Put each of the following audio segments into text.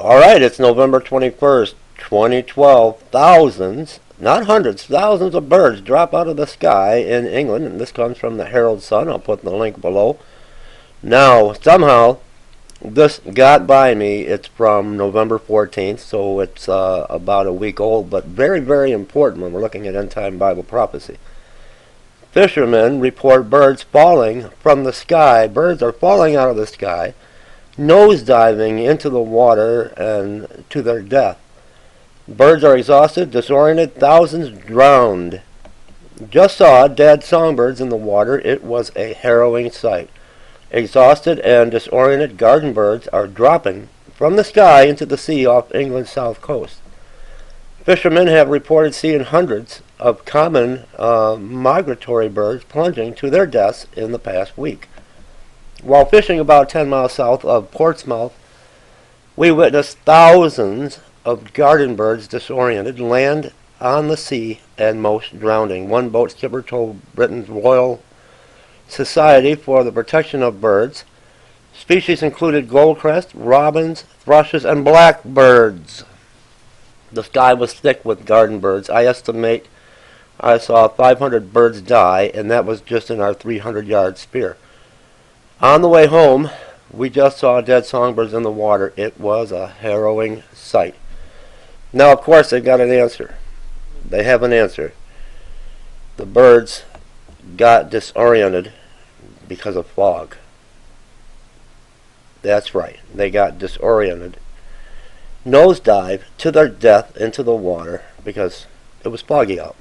Alright, it's November 21st, 2012. Thousands, not hundreds, thousands of birds drop out of the sky in England. And this comes from the Herald Sun. I'll put the link below. Now, somehow, this got by me. It's from November 14th, so it's about a week old, but very, very important when we're looking at end-time Bible prophecy. Fishermen report birds falling from the sky. Birds are falling out of the sky, nosediving into the water and to their death. Birds are exhausted, disoriented, thousands drowned. Just saw dead songbirds in the water. It was a harrowing sight. Exhausted and disoriented garden birds are dropping from the sky into the sea off England's south coast. Fishermen have reported seeing hundreds of common migratory birds plunging to their deaths in the past week. While fishing about 10 miles south of Portsmouth, we witnessed thousands of garden birds disoriented land on the sea and most drowning. One boat skipper told Britain's Royal Society for the Protection of Birds species included goldcrest, robins, thrushes, and blackbirds. The sky was thick with garden birds. I estimate I saw 500 birds die, and that was just in our 300-yard sphere. On the way home, we just saw dead songbirds in the water. It was a harrowing sight. Now, of course, they've got an answer. They have an answer. The birds got disoriented because of fog. That's right. They got disoriented. Nosedive to their death into the water because it was foggy out.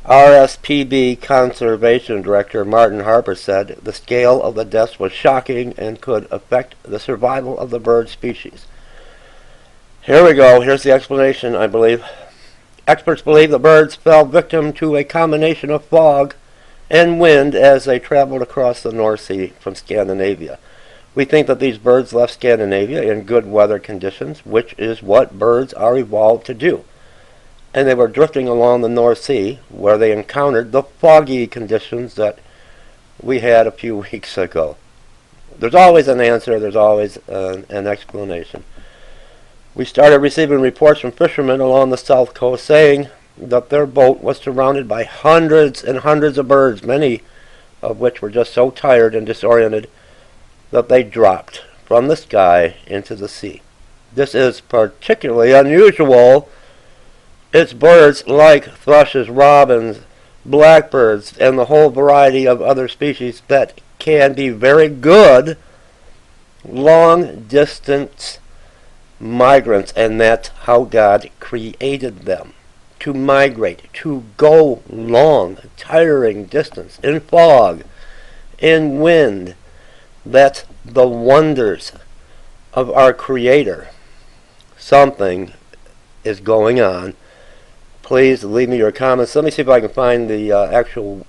RSPB Conservation Director Martin Harper said the scale of the deaths was shocking and could affect the survival of the bird species. Here we go. Here's the explanation, I believe. Experts believe the birds fell victim to a combination of fog and wind as they traveled across the North Sea from Scandinavia. We think that these birds left Scandinavia in good weather conditions, which is what birds are evolved to do. And they were drifting along the North Sea, where they encountered the foggy conditions that we had a few weeks ago. There's always an answer. There's always an explanation. We started receiving reports from fishermen along the south coast saying that their boat was surrounded by hundreds and hundreds of birds, many of which were just so tired and disoriented that they dropped from the sky into the sea. This is particularly unusual. It's birds like thrushes, robins, blackbirds, and the whole variety of other species that can be very good long-distance migrants, and that's how God created them. To migrate, to go long, tiring distance, in fog, in wind. That's the wonders of our Creator. Something is going on. Please leave me your comments. Let me see if I can find the actual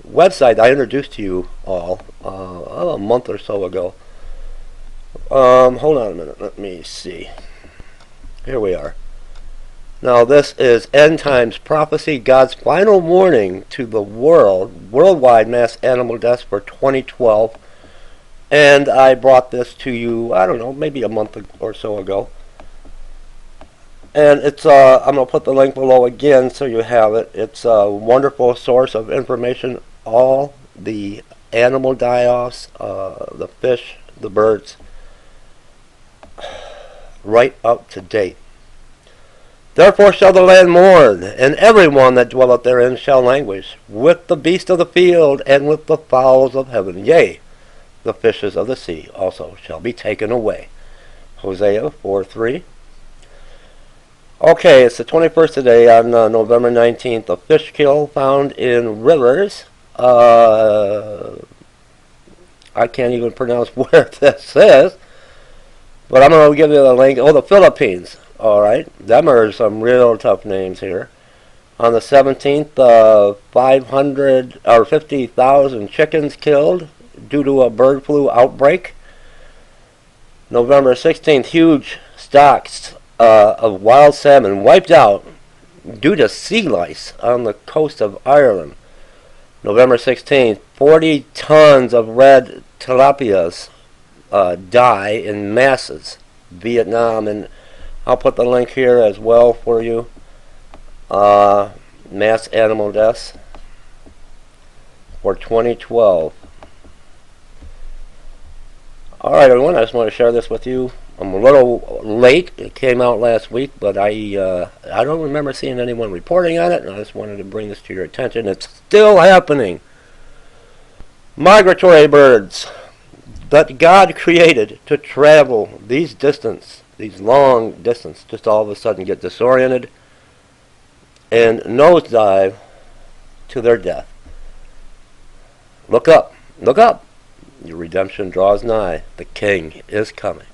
website I introduced to you all a month or so ago. Hold on a minute. Let me see. Here we are. Now this is End Times Prophecy, God's final warning to the worldwide mass animal deaths for 2012. And I brought this to you, I don't know, maybe a month or so ago. And it's I'm going to put the link below again so you have it. It's a wonderful source of information. All the animal die-offs, the fish, the birds, right up to date. Therefore shall the land mourn, and everyone that dwelleth therein shall languish, with the beasts of the field, and with the fowls of heaven. Yea, the fishes of the sea also shall be taken away. Hosea 4:3. Okay, it's the 21st today on November 19th. A fish kill found in rivers. I can't even pronounce where this is, but I'm going to give you the link. Oh, the Philippines. All right, them are some real tough names here. On the 17th, 500 or 50,000 chickens killed due to a bird flu outbreak. November 16th, huge stocks of wild salmon wiped out due to sea lice on the coast of Ireland. November 16th, 40 tons of red tilapias die in masses Vietnam, and I'll put the link here as well for you. Mass animal deaths for 2012. Alright everyone, I just want to share this with you. I'm a little late. It came out last week, but I don't remember seeing anyone reporting on it, and I just wanted to bring this to your attention. It's still happening. Migratory birds that God created to travel these long distance, just all of a sudden get disoriented and nosedive to their death. Look up. Look up. Your redemption draws nigh. The King is coming.